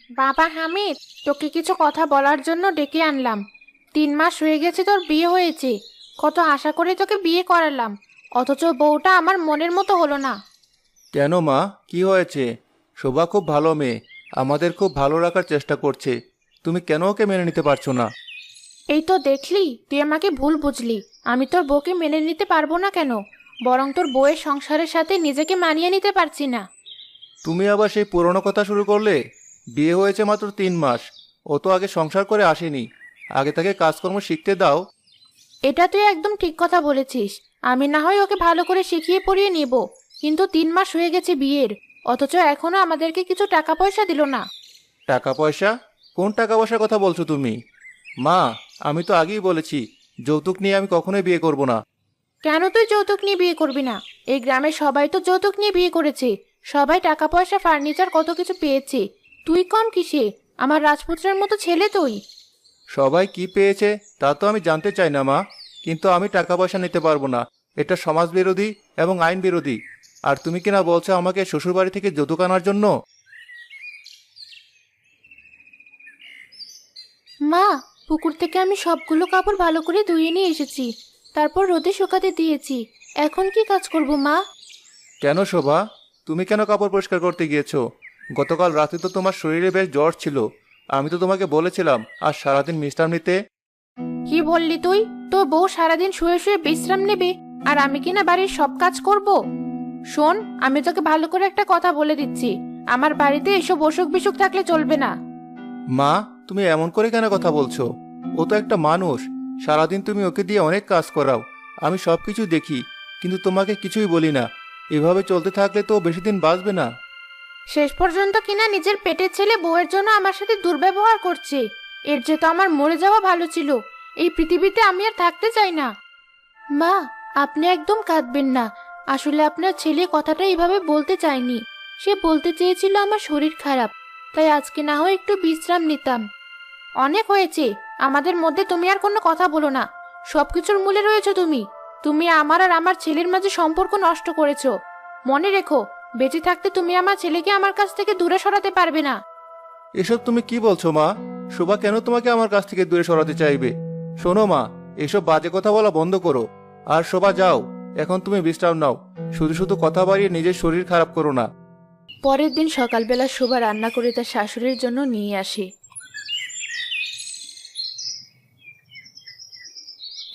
বাবা হামিদ, তোকে কিছু কথা বলার জন্য ডেকে আনলাম। 3 মাস হয়ে গেছে তোর বিয়ে হয়েছে। কত আশা করে তোকে বিয়ে করালাম, অথচ বউটা আমার মনের মতো হলো না। কেন মা, কি হয়েছে? শোভা খুব ভালো মেয়ে, আমাদের খুব ভালো রাখার চেষ্টা করছে। তুমি কেন ওকে মেনে নিতে পারছো না? এই তো দেখলি, তুই আমাকে ভুল বুঝলি। আমি তোর বউকে মেনে নিতে পারবো না কেন, বরং তোর বউয়ের সংসারের সাথে নিজেকে মানিয়ে নিতে পারছি না। তুমি আবার সেই পুরনো কথা শুরু করলে? বিয়ে হয়েছে মাত্র 3 মাস, ও তো আগে সংসার করে আসেনি। আগে তাকে কাজকর্ম শিখতে দাও। এটা তুই একদম ঠিক কথা বলেছিস। আমি না হয় ওকে ভালো করে শিখিয়ে পড়িয়ে নিব, কিন্তু 3 মাস হয়ে গেছে বিয়ের, অথচ এখনো আমাদেরকে কিছু টাকা পয়সা দিল না। টাকা পয়সা? কোন টাকা পয়সার কথা বলছো তুমি? মা, আমি তো আগেই বলেছি যৌতুক নিয়ে আমি কখনোই বিয়ে করব না। কেন তুই যৌতুক নিয়ে বিয়ে করবি না? এই গ্রামের সবাই তো যৌতুক নিয়ে বিয়ে করেছে। সবাই টাকা পয়সা, ফার্নিচার, কত কিছু পেয়েছে। তুই কম কিসে? আমার রাজপুত্রের মতো ছেলে তুই। সবাই কি পেয়েছে তা তো আমি জানতে চাই না মা, কিন্তু আমি টাকা পয়সা নিতে পারবো না। এটা সমাজ বিরোধী এবং আইন বিরোধী। আর তুমি কিনা বলছো আমাকে শ্বশুরবাড়ি থেকে যৌতুক আনার জন্য? মা, পুকুর থেকে আমি সবগুলো কাপড় ভালো করে ধুয়ে নিয়ে এসেছি, তারপর রোদে শুকাতে দিয়েছি। এখন কি কাজ করব মা? কেন শোভা, তুমি কেন কাপড় পরিষ্কার করতে গিয়েছো? গতকাল রাতে তো তোমার শরীরে বেশ জ্বর ছিল। আমি তো তোমাকে বলেছিলাম আজ সারাদিন বিশ্রাম নিতে। কি বললি তুই? তোর বউ সারাদিন শুয়ে শুয়ে বিশ্রাম নেবে, আর আমি কিনা বাড়ির সব কাজ করব? শোন, আমি তোকে ভালো করে একটা কথা বলে দিচ্ছি, আমার বাড়িতে এসব অসুখ বিসুখ থাকলে চলবে না। মা, তুমি এমন করে কেন কথা বলছো? ও তো একটা মানুষ। সারাদিন তুমি ওকে দিয়ে অনেক কাজ করাও, আমি সব কিছু দেখি, কিন্তু তোমাকে কিছুই বলি না। এভাবে চলতে থাকলে তো ও বেশি দিন বাঁচবে না। শেষ পর্যন্ত কিনা নিজের পেটের ছেলে বউয়ের জন্য আমার সাথে দুর্ব্যবহার করছে। এর যে তো আমার মরে যাওয়া ভালো ছিল। এই পৃথিবীতে আমি আর থাকতে চাই না। মা, আপনি একদম কাঁদবেন না। আসলে আপনার ছেলে কথাটা এইভাবে বলতে চায়নি। সে বলতে চেয়েছিল আমার শরীর খারাপ, তাই আজকে না হয় একটু বিশ্রাম নিতাম। অনেক হয়েছে, আমাদের মধ্যে তুমি আর কোনো কথা বলো না। সবকিছুর মূলে রয়েছো তুমি। তুমি আমার আর আমার ছেলের মাঝে সম্পর্ক নষ্ট করেছো। মনে রেখো, বেঁচে থাকতে তুমি আমার ছেলেকে আমার কাছ থেকে দূরে সরাতে পারবে না। এসব তুমি কি বলছো মা? শোভা কেন তোমাকে আমার কাছ থেকে দূরে সরাতে চাইবে? শোনো মা, এসব বাজে কথা বলা বন্ধ করো। আর শোভা যাও, এখন তুমি বিশ্রাম নাও। শুধু শুধু কথা বাড়িয়ে নিজের শরীর খারাপ করো না। পরের দিন সকালবেলা শোভা রান্না করে তার শাশুড়ির জন্য নিয়ে আসে।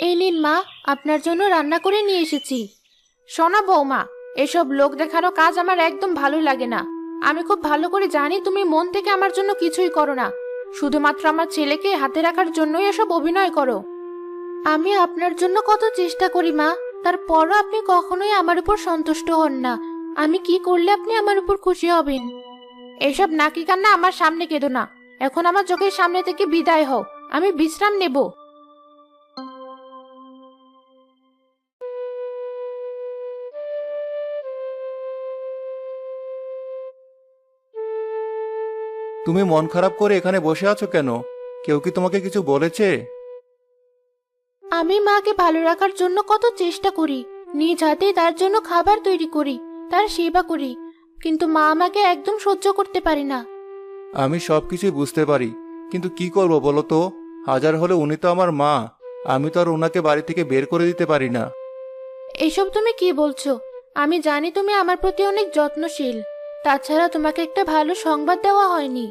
এই নিন মা, আপনার জন্য রান্না করে নিয়ে এসেছি। শোনো বৌমা, এসব লোক দেখানো কাজ আমার একদম ভালো লাগে না। আমি খুব ভালো করে জানি তুমি মন থেকে আমার জন্য কিছুই করো না, শুধুমাত্র আমার ছেলেকে হাতে রাখার জন্যই এসব অভিনয় করো। আমি আপনার জন্য কত চেষ্টা করি মা, তারপরও আপনি কখনোই আমার উপর সন্তুষ্ট হন না। আমি কি করলে আপনি আমার উপর খুশি হবেন? এসব নাকি কান্না আমার সামনে কেঁদো না। এখন আমার চোখের সামনে থেকে বিদায় হও, আমি বিশ্রাম নেব। তুমি মন খারাপ করে এখানে বসে আছো কেন? কেউ কি তোমাকে কিছু বলেছে? আমি মাকে ভালো রাখার জন্য কত চেষ্টা করি, নিজ হাতে তার জন্য খাবার তৈরি করি, তার সেবা করি, কিন্তু মা আমাকে একদম সহ্য করতে পারে না। আমি সবকিছুই বুঝতে পারি, কিন্তু কি করব বলো তো? হাজার হলে উনি তো আমার মা। আমি তো আর ওনাকে বাড়ি থেকে বের করে দিতে পারি না। এসব তুমি কি বলছো? আমি জানি তুমি আমার প্রতি অনেক যত্নশীল। তাছাড়া তোমাকে একটা ভালো সংবাদ দেওয়া হয়নি।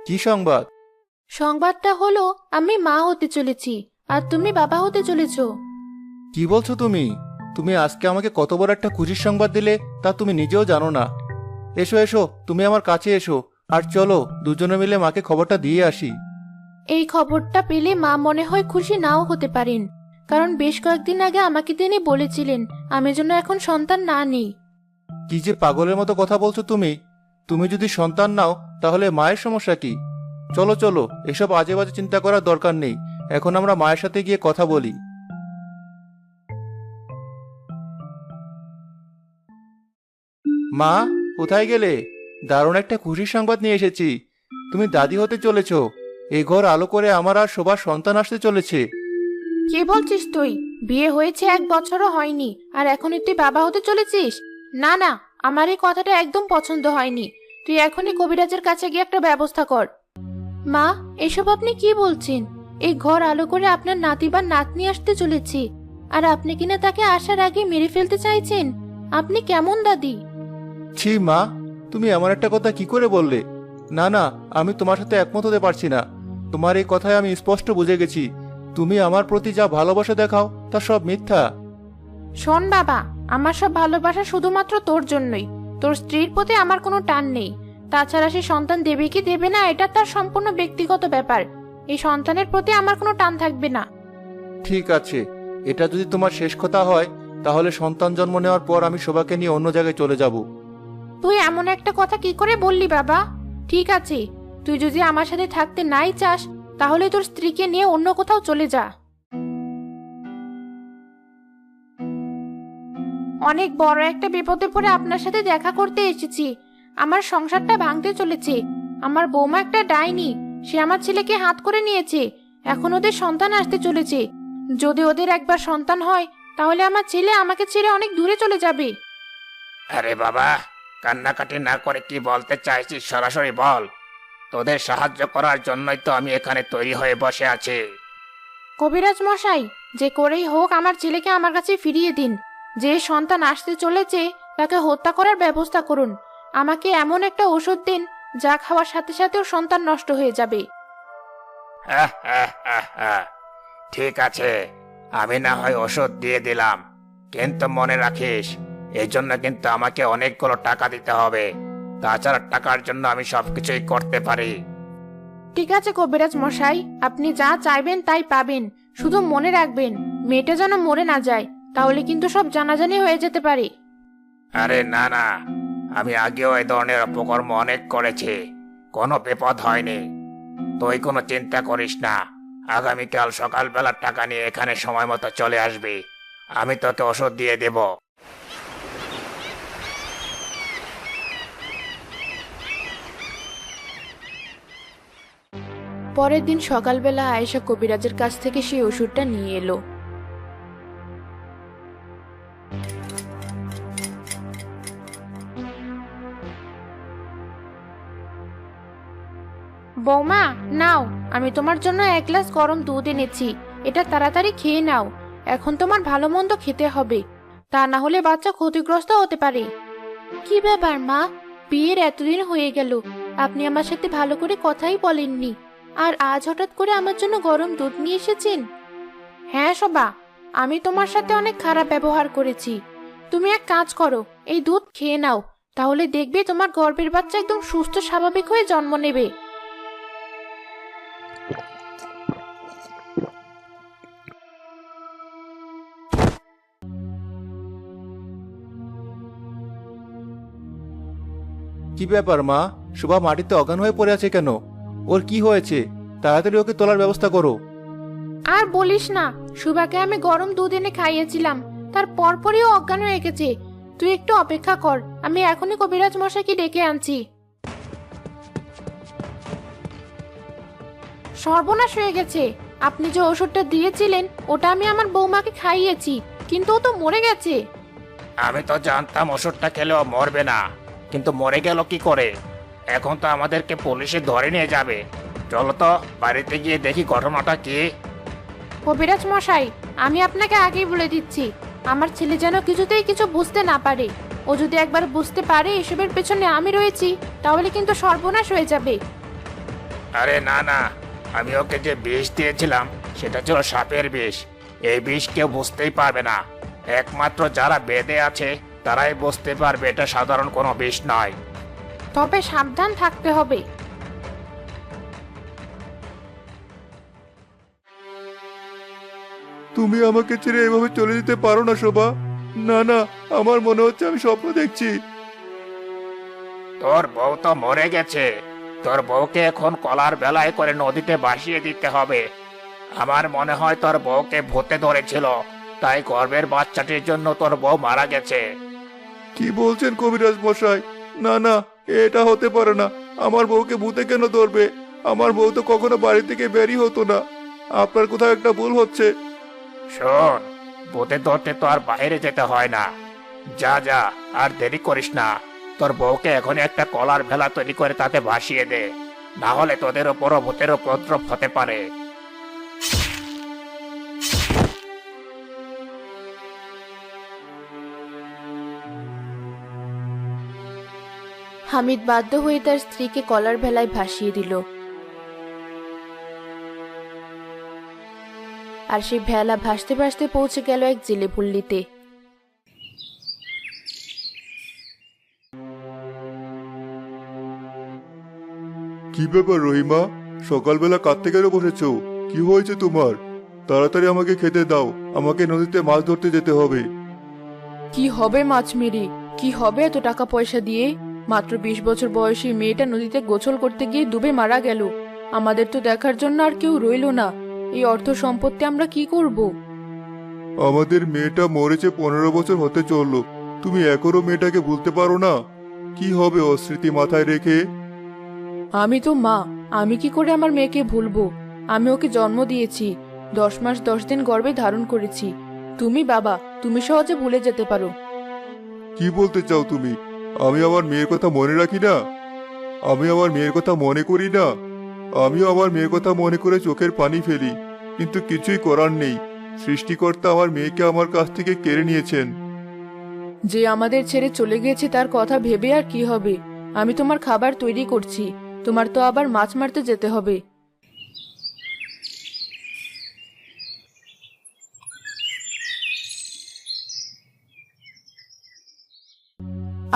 কি সংবাদ? সংবাদটা হলো, আমি মা হতে চলেছি, আর তুমি বাবা হতে চলেছো। কি বলছো তুমি? তুমি আজকে আমাকে কত বড় একটা খুশির সংবাদ দিলে তা তুমি নিজেও জানো না। এসো এসো, তুমি আমার কাছে এসো, আর চলো দুজনে মিলে মাকে খবরটা দিয়ে আসি। এই খবরটা পেলে মা মনে হয় খুশি নাও হতে পারেন, কারণ বেশ কয়েকদিন আগে আমাকে তিনি বলেছিলেন আমি যেন এখন সন্তান না নেই। কি যে পাগলের মতো কথা বলছো তুমি! তুমি যদি সন্তান নাও তাহলে মায়ের সমস্যা কি? চলো চলো, এসব আজে বাজে চিন্তা করার দরকার নেই। এখন আমরা মায়ের সাথে গিয়ে কথা বলি। মা, কোথায় গেলে? দারুণ একটা খুশির সংবাদ নিয়ে এসেছি। তুমি দাদি হতে চলেছো। এই ঘর আলো করে আমার আর সবার সন্তান আসতে চলেছে। কি বলছিস তুই? বিয়ে হয়েছে 1 বছরও হয়নি, আর এখনই তুই বাবা হতে চলেছিস? না না, আমার এই কথাটা একদম পছন্দ হয়নি। তুই এখনই কবিরাজের কাছে গিয়ে একটা ব্যবস্থা কর। মা, এসব আপনি কি বলছেন? এই ঘর আলো করে আপনার নাতি বা নাতনি আসতে চলেছে, আর আপনি কিনা তাকে আসার আগে মেরে ফেলতে চাইছেন? আপনি কেমন দাদি? ছি মা, তুমি এমন একটা কথা কি করে বললে? না না, আমি তোমার সাথে একমত হতে পারছি না। তোমার এই কথায় আমি স্পষ্ট বুঝে গেছি, তুমি আমার প্রতি যা ভালোবাসা দেখাও তা সব মিথ্যা। শোন বাবা, আমার সব ভালোবাসা শুধুমাত্র তোর জন্যই। তোর স্ত্রীর প্রতি আমার কোনো টান নেই। তাছাড়া সে সন্তান দেবে কি দেবে না এটা তার সম্পূর্ণ ব্যক্তিগত ব্যাপার। এই সন্তানের প্রতি আমার কোনো টান থাকবে না। ঠিক আছে, এটা যদি তোমার শেষ কথা হয়, তাহলে সন্তান জন্ম নেওয়ার পর আমি শোভাকে নিয়ে অন্য জায়গায় চলে যাব। তুই এমন একটা কথা কি করে বললি বাবা? ঠিক আছে, তুই যদি আমার সাথে থাকতে নাই চাস, তাহলে তোর স্ত্রীকে নিয়ে অন্য কোথাও চলে যা। অনেক বড় একটা বিপদে পড়ে আপনার সাথে দেখা করতে এসেছি। আমার সংসারটা ভাঙতে চলেছে। আমার বৌমা একটা ডাইনি, সে আমার ছেলেকে হাত করে নিয়েছে। এখন ওদের সন্তান আসতে চলেছে। যদি ওদের একবার সন্তান হয়, তাহলে আমার ছেলে আমাকে ছেড়ে অনেক দূরে চলে যাবে। আরে বাবা, কান্নাকাটি না করে কি বলতে চাইছিস সরাসরি বল। তোদের সাহায্য করার জন্যই তো আমি এখানে তৈরি হয়ে বসে আছি। কবিরাজ মশাই, যে করেই হোক আমার ছেলেকে আমার কাছে ফিরিয়ে দিন। যে সন্তান আসতে চলেছে তাকে হত্যা করার ব্যবস্থা করুন। আমাকে এমন একটা ওষুধ দিন যা খাওয়ার সাথে সাথে ওর সন্তান নষ্ট হয়ে যাবে। ঠিক আছে, আমি না হয় ওষুধ দিয়ে দিলাম, কিন্তু মনে রাখিস এই জন্য কিন্তু আমাকে অনেকগুলো টাকা দিতে হবে। তাছাড়া টাকার জন্য আমি সবকিছুই করতে পারি। ঠিক আছে কবিরাজ মশাই, আপনি যা চাইবেন তাই পাবেন। শুধু মনে রাখবেন, মেয়েটা যেন মরে না যায়, তাহলে কিন্তু সব জানাজানি হয়ে যেতে পারে। আরে না না, আমি আগেও এই ধরনের অপকর্ম অনেক করেছি, কোনো বিপদ হয়নি। তুই কোনো চিন্তা করিস না। আগামীকাল সকালবেলা টাকা নিয়ে এখানে সময় মতো চলে আসবি। আমি তোকে ওষুধ দিয়ে দেব। পরের দিন সকালবেলা আয়েশা কবিরাজের কাছ থেকে সেই ওষুধটা নিয়ে এলো। বৌমা, নাও, আমি তোমার জন্য 1 গ্লাস গরম দুধ এনেছি। এটা তাড়াতাড়ি খেয়ে নাও। এখন তোমার ভালো মন্দ খেতে হবে, তা না হলে বাচ্চা ক্ষতিগ্রস্ত হতে পারে। কি ব্যাপার মা, বিয়ের এতদিন হয়ে গেল, আপনি আমার সাথে ভালো করে কথাই বলেননি, আর আজ হঠাৎ করে আমার জন্য গরম দুধ নিয়ে এসেছেন? হ্যাঁ শোভা, আমি তোমার সাথে অনেক খারাপ ব্যবহার করেছি। তুমি এক কাজ করো, এই দুধ খেয়ে নাও, তাহলে দেখবে তোমার গর্ভের বাচ্চা একদম সুস্থ স্বাভাবিক হয়ে জন্ম নেবে। কি ব্যাপার মা, শোভা মাটিতে অজ্ঞান হয়ে পড়ে আছে কেন? ওর কি হয়েছে? তাড়াতাড়ি ওকে তোলার ব্যবস্থা করো। আর বলিস না, সুভাকে আমি গরম দুধ এনে খাইয়েছিলাম, তার পরপরই ও অজ্ঞান হয়ে গেছে। তুই একটু অপেক্ষা কর, আমি এখনই কবিরাজ মশাইকে ডেকে আনছি। সর্বনাশ হয়ে গেছে। আপনি যে ওষুধটা দিয়েছিলেন ওটা আমি আমার বৌমাকে খাইয়েছি, কিন্তু ও তো মরে গেছে। আমি তো জানতাম ওষুধটা খেলেও মরবে না, কিন্তু মরে গেল কি করে? এখন তো আমাদেরকে পুলিশে ধরে নিয়ে যাবে। চলো তো বাড়িতে গিয়ে দেখি ঘটনাটা কি। কবিরাজ মশাই, আমি আপনাকে আগেই বলে দিচ্ছি, আমার ছেলে যেন কিছুতেই কিছু বুঝতে না পারে। ও যদি একবার বুঝতে পারে এসবের পেছনে আমি রয়েছি, তাহলে কিন্তু সর্বনাশ হয়ে যাবে। আরে না না, আমি ওকে যে বিষ দিয়েছিলাম সেটা ছিল সাপের বিষ। এই বিষ কেউ বুঝতেই পারবে না, একমাত্র যারা বেদে আছে তারাই বুঝতে পারবে এটা সাধারণ কোনো বিষ নয়। তবে সাবধান থাকতে হবে। তুমি আমাকে ছেড়ে এভাবে চলে যেতে পারো না শোভা। না না, আমার মনে হচ্ছে আমি স্বপ্ন দেখছি। তোর বউ তো মরে গেছে, তোর বউকে এখন কলার বেলায় করে নদীতে ভাসিয়ে দিতে হবে। আমার মনে হয় তোর বউকে ভূতে ধরেছিল, তাই গর্ভের বাচ্চাটির জন্য তোর বউ মারা গেছে। কি বলছেন কবিরাজ মশাই? না না, এটা হতে পারে না। আমার বউকে ভূতে কেন ধরবে? আমার বউ তো কখনো বাড়ি থেকে বেরই হতো না। আপনার কোথাও একটা ভুল হচ্ছে। শোন, ভূতে ধরতে তো আর বাইরে যেতে হয় না। যা যা, আর দেরি করিস না, তোর বউকে এখনই একটা কলার ভেলা তৈরি করে তাতে ভাসিয়ে দে, না হলে তোদের ওপরও ভূতের উপদ্রব হতে পারে। হামিদ বাধ্য হয়ে তার স্ত্রীকে কলার ভেলায় ভাসিয়ে দিল। আর সেই ভেলা ভাসতে ভাসতে পৌঁছে গেল এক জেলে পল্লীতে। কি ব্যাপার রহিমা, সকালবেলা কাঁদতে কেন বসেছো? কি হয়েছে তোমার? তাড়াতাড়ি আমাকে খেতে দাও, আমাকে নদীতে মাছ ধরতে যেতে হবে। কি হবে মাছ মেরে? কি হবে এত টাকা পয়সা দিয়ে? মাত্র 20 বছর বয়সী মেয়েটা নদীতে গোসল করতে গিয়ে ডুবে মারা গেল। আমাদের তো দেখার জন্য আর কেউ রইলো না। এই অর্থ সম্পত্তি আমরা কি করব? আমাদের মেয়েটা মরেছে 15 বছর হতে চললো, তুমি এখনো মেয়েটাকে ভুলতে পারো না? কি হবে ও স্মৃতি মাথায় রেখে? আমি তো মা, আমি কি করে আমার মেয়েকে ভুলবো? আমি ওকে জন্ম দিয়েছি, 10 মাস 10 দিন গর্ভে ধারণ করেছি। তুমি বাবা, তুমি সহজে ভুলে যেতে পারো। কি বলতে চাও তুমি? আমি আমার মেয়ের কথা মনে রাখি না? আমি আমার মেয়ের কথা মনে করি না? আমিও আমার মেয়ের কথা মনে করে চোখের পানি ফেলি, কিন্তু কিছুই করার নেই। সৃষ্টিকর্তা আমার মেয়েকে আমার কাছ থেকে কেড়ে নিয়েছেন। যে আমাদের ছেড়ে চলে গিয়েছে তার কথা ভেবে আর কি হবে? আমি তোমার খাবার তৈরি করছি, তোমার তো আবার মাছ মারতে যেতে হবে।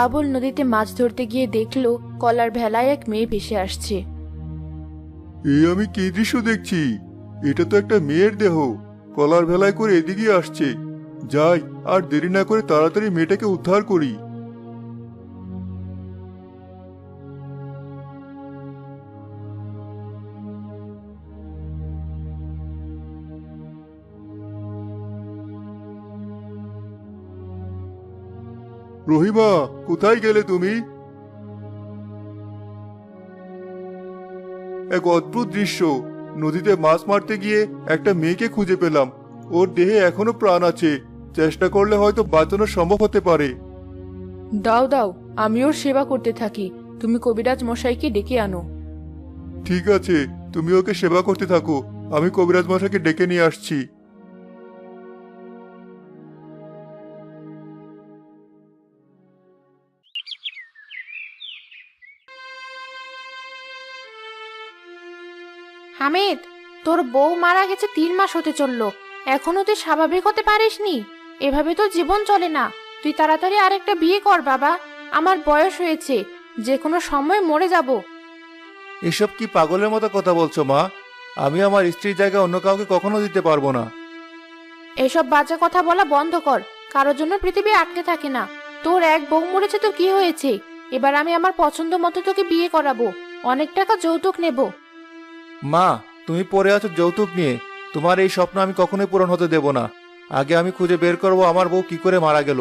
আবুল নদীতে মাছ ধরতে গিয়ে দেখলো কলার ভেলায় এক মেয়ে ভেসে আসছে। এই আমি কি দৃশ্য দেখছি? এটা তো একটা মেয়ের দেহ, কলার ভেলায় করে এদিকে আসছে। যাই, আর দেরি না করে তাড়াতাড়ি মেয়েটাকে উদ্ধার করি। রহিমা, কোথায় গেলে তুমি? এক অদ্ভুত দৃশ্য, নদীতে মাছ মারতে গিয়ে একটা মেয়েকে খুঁজে পেলাম। ওর দেহে এখনো প্রাণ আছে, চেষ্টা করলে হয়তো বাঁচানো সম্ভব হতে পারে। দাও দাও, আমি ওর সেবা করতে থাকি। তুমি কবিরাজ মশাইকে ডেকে আনো। ঠিক আছে, তুমি ওকে সেবা করতে থাকো, আমি কবিরাজ মশাইকে ডেকে নিয়ে আসছি। হামিদ, তোর বউ মারা গেছে 3 মাস হতে চললো, এখনো তুই স্বাভাবিক হতে পারিসনি? এভাবে তো জীবন চলে না। তুই তাড়াতাড়ি আরেকটা বিয়ে কর বাবা। আমার বয়স হয়েছে, যে কোনো সময় মরে যাব। এসব কি পাগলের মতো কথা বলছো মা? আমি আমার স্ত্রীর জায়গায় অন্য কাউকে কখনো দিতে পারবো না। এসব বাজে কথা বলা বন্ধ কর। কারোর জন্য পৃথিবী আটকে থাকে না। তোর এক বউ মরেছে তো কি হয়েছে? এবার আমি আমার পছন্দ মতো তোকে বিয়ে করাবো, অনেক টাকা যৌতুক নেব। মা, তুমি পড়ে আছো যৌতুক নিয়ে। তোমার এই স্বপ্ন আমি কখনোই পূরণ হতে দেব না। আগে আমি খুঁজে বের করবো আমার বউ কি করে মারা গেল।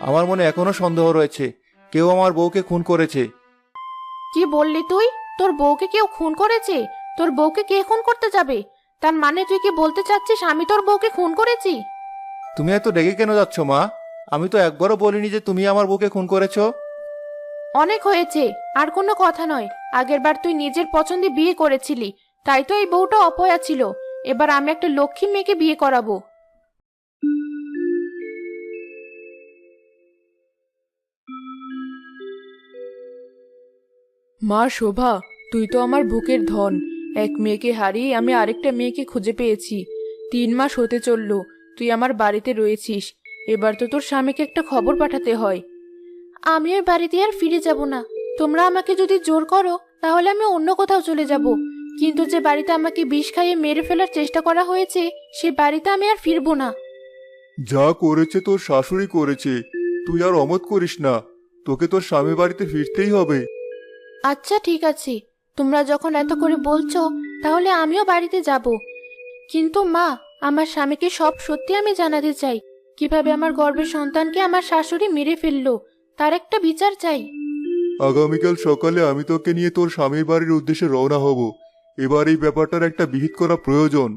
আমার মনে এখনো সন্দেহ রয়েছে, কেউ আমার বউকে খুন করেছে। কি বললি তুই? তোর বউকে কেউ খুন করেছে? তোর বউকে কে খুন করতে যাবে? তার মানে তুই কি বলতে চাচ্ছিস আমি তোর বউকে খুন করেছি? তুমি এত রেগে কেন যাচ্ছ মা? আমি তো একবারও বলিনি যে তুমি আমার বউকে খুন করেছো। অনেক হয়েছে, আর কোনো কথা নয়। আগেরবার তুই নিজের পছন্দে বিয়ে করেছিলি, তাই তো এই বউটা অপয়া ছিল। এবার আমি একটা লক্ষ্মী মেয়েকে বিয়ে করাবো। মা শোভা, তুই তো আমার বুকের ধন। এক মেয়েকে হারিয়ে আমি আরেকটা মেয়েকে খুঁজে পেয়েছি। 3 মাস হতে চললো তুই আমার বাড়িতে রয়েছিস। এবার তো তোর স্বামীকে একটা খবর পাঠাতে হয়। আমি ওই বাড়িতে আর ফিরে যাব না। তোমরা আমাকে যদি জোর করো তাহলে আমি অন্য কোথাও চলে যাব, কিন্তু যে বাড়িতে আমাকে বিষ খাইয়ে মেরে ফেলার চেষ্টা করা হয়েছে সে বাড়িতে আমি আর ফিরবো না। যা করেছে তোর শাশুড়ি করেছে, তুই আর অমত করিস না। তোকে তোর স্বামী বাড়িতে ফিরতেই হবে। আচ্ছা ঠিক আছে, তোমরা যখন এত করে বলছো তাহলে আমিও বাড়িতে যাব। কিন্তু মা, আমার স্বামীকে সব সত্যি আমি জানাতে চাই। কিভাবে আমার গর্ভের সন্তানকে আমার শাশুড়ি মেরে ফেললো তার একটা বিচার চাই। আগামীকাল সকালে আমি তোকে নিয়ে তোর স্বামীর বাড়ির উদ্দেশ্যে রওনা হব। এবার এই ব্যাপারটার একটা বিহিত করা প্রয়োজন।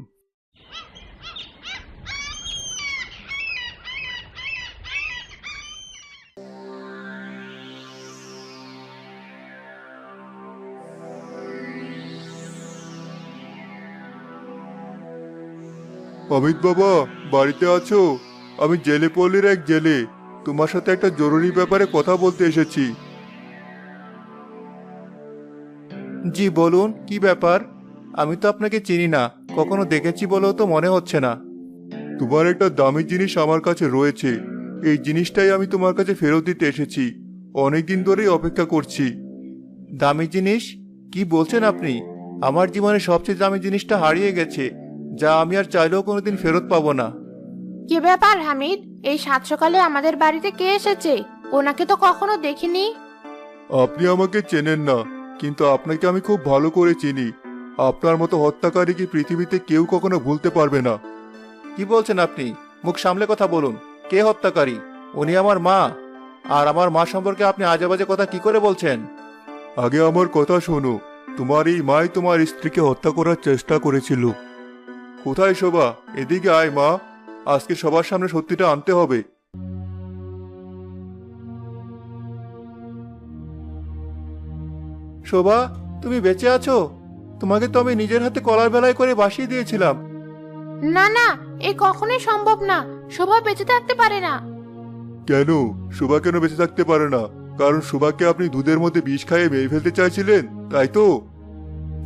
অমিত বাবা, বাড়িতে আছো? আমি জেলে পল্লীর এক জেলে। তোমার সাথে একটা জরুরি ব্যাপারে কথা বলতে এসেছি। জি বলুন, কি ব্যাপার? আমি তো আপনাকে চিনি না, কখনো দেখেছি বলেও তো মনে হচ্ছে না। তোমার একটা দামি জিনিস আমার কাছে রয়েছে। এই জিনিসটাই আমি তোমার কাছে ফেরত দিতে এসেছি। অনেকদিন ধরেই অপেক্ষা করছি। দামি জিনিস? কি বলছেন আপনি? আমার জীবনে সবচেয়ে দামি জিনিসটা হারিয়ে গেছে, যা আমি আর চাইলেও কোনোদিন ফেরত পাবো না। কি ব্যাপার হামিদ, এই সাত সকালে আমাদের বাড়িতে কে এসেছে? ওনাকে তো কখনো দেখিনি। আপনি আমাকে চেনেন না, কিন্তু আপনাকে আমি খুব ভালো করে চিনি। আপনার মতো হত্যাকারী কি পৃথিবীতে কেউ কখনো ভুলতে পারবে না। কি বলছেন আপনি? মুখ সামলে কথা বলুন। কে হত্যাকারী? উনি আমার মা। আর আমার মা সম্পর্কে আপনি আজেবাজে কথা কি করে বলছেন? আগে আমার কথা শোনো। তোমার এই মাই তোমার স্ত্রীকে হত্যা করার চেষ্টা করেছিল। কোথায় শোভা? এদিকে আয় মা, আজকে সবার সামনে সত্যিটা আনতে হবে। শোভা, তুমি বেঁচে আছো? তোমাকে তো আমি নিজের হাতে কলার বেলায় করে বাসিয়ে দিয়েছিলাম। না না, এ কখনোই সম্ভব না। শোভা বেঁচে থাকতে পারে না। কেন? শোভা কেন বেঁচে থাকতে পারে না? কারণ শোভাকে আপনি দুধের মধ্যে বিষ খাইয়ে মেরে ফেলতে চাইছিলেন, তাই তো?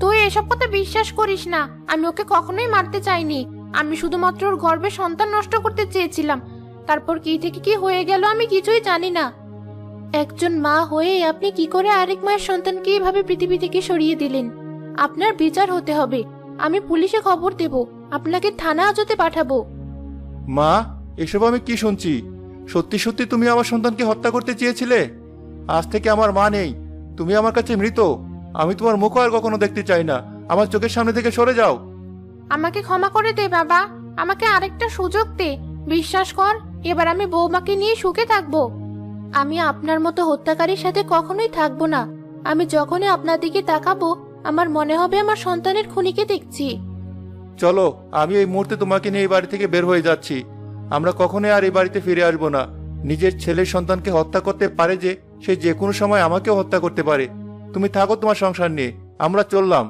তুই এসব কথা বিশ্বাস করিস না। আমি ওকে কখনোই মারতে চাইনি। আমি শুধুমাত্র ওর গর্ভে সন্তান নষ্ট করতে চেয়েছিলাম। তারপর কি থেকে কি হয়ে গেল আমি কিছুই জানি না। একজন মা হয়ে আপনি কি করে আরেক মায়ের সন্তানকে এভাবে পৃথিবী থেকে সরিয়ে দিলেন? আপনার বিচার হতে হবে। আমি পুলিশে খবর দেব, আপনাকে থানা হাজতে পাঠাবো। মা, এসব আমি কি শুনছি? সত্যি সত্যি তুমি আমার সন্তানকে হত্যা করতে চেয়েছিলে? আজ থেকে আমার মা নেই, তুমি আমার কাছে মৃত। আমি তোমার মুখ আর কখনো দেখতে চাই না। আমার চোখের সামনে থেকে সরে যাও। আমাকে ক্ষমা করে দে বাবা, আমাকে আরেকটা সুযোগ দে। বিশ্বাস কর, এবার আমি বৌমাকে নিয়ে সুখে থাকবো। আমি আপনার মতো হত্যাকারীর সাথে কখনোই থাকবো না। আমি যখনই আপনার দিকে তাকাবো, আমার মনে হবে আমার সন্তানের খুনিকে দেখছি। চলো, আমি এই মুহূর্তে তোমাকে নিয়ে এই বাড়ি থেকে বের হয়ে যাচ্ছি। আমরা কখনোই আর এই বাড়িতে ফিরে আসবো না। নিজের ছেলের সন্তানকে হত্যা করতে পারে যে, সে যে কোনো সময় আমাকেও হত্যা করতে পারে। তুমি থাকো তোমার সংসার নিয়ে, আমরা চললাম।